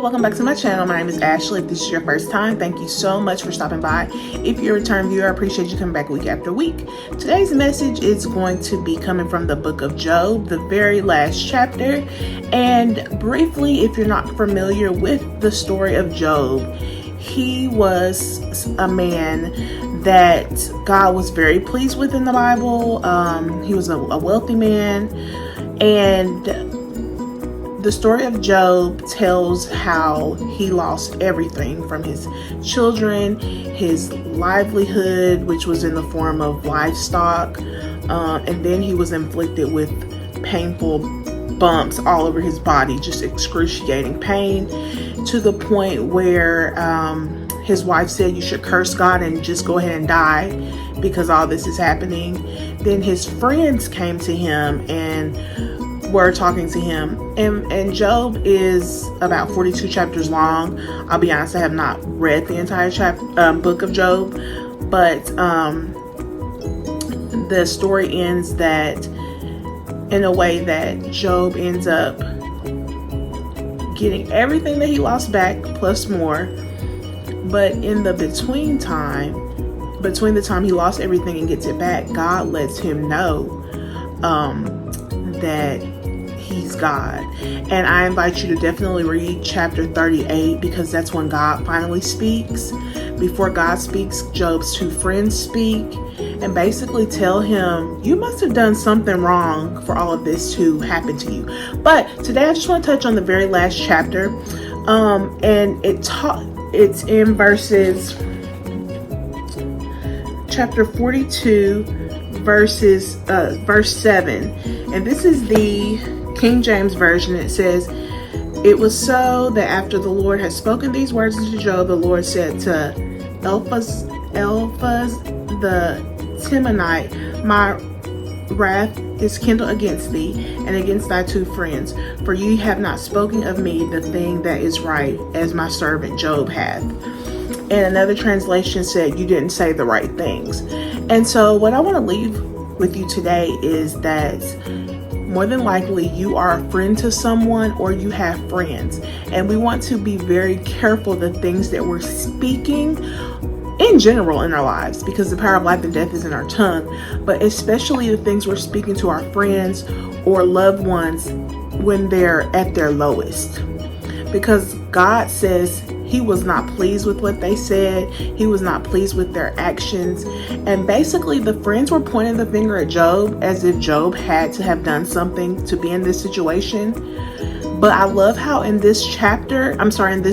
welcome back to my channel. My name is Ashley. If this is your first time, thank you so much for stopping by. If you're a return viewer, I appreciate you coming back week after week. Today's message is going to be coming from the book of Job, the very last chapter. And briefly, if you're not familiar with the story of Job, he was a man that God was very pleased with in the Bible. He was a wealthy man, and the story of Job tells how he lost everything from his children, his livelihood, which was in the form of livestock, and then he was inflicted with painful bumps all over his body, just excruciating pain, to the point where his wife said, "You should curse God and just go ahead and die because all this is happening." Then his friends came to him and were talking to him, and Job is about 42 chapters long. I'll be honest, I have not read the entire book of Job, but the story ends that in a way that Job ends up getting everything that he lost back plus more. But in the between the time he lost everything and gets it back, God lets him know that he's God. And I invite you to definitely read chapter 38, because that's when God finally speaks. Before God speaks, Job's two friends speak and basically tell him, you must have done something wrong for all of this to happen to you. But today I just want to touch on the very last chapter, and it's in chapter 42 verse 7, and this is the King James Version. It says, "It was so that after the Lord had spoken these words to Job, the Lord said to Eliphaz the Temanite, my wrath is kindled against thee and against thy two friends, for ye have not spoken of me the thing that is right, as my servant Job hath." And another translation said, "You didn't say the right things." And so what I want to leave with you today is that more than likely you are a friend to someone, or you have friends, and we want to be very careful the things that we're speaking in general in our lives, because the power of life and death is in our tongue, but especially the things we're speaking to our friends or loved ones when they're at their lowest, because God says he was not pleased with what they said. He was not pleased with their actions. And basically the friends were pointing the finger at Job as if Job had to have done something to be in this situation. But I love how in this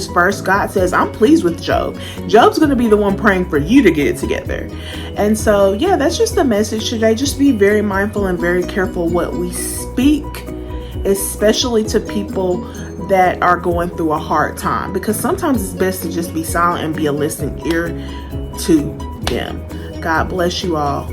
verse, God says, I'm pleased with Job. Job's going to be the one praying for you to get it together. And so, yeah, that's just the message today. Just be very mindful and very careful what we speak, especially to people that are going through a hard time, because sometimes it's best to just be silent and be a listening ear to them. God bless you all.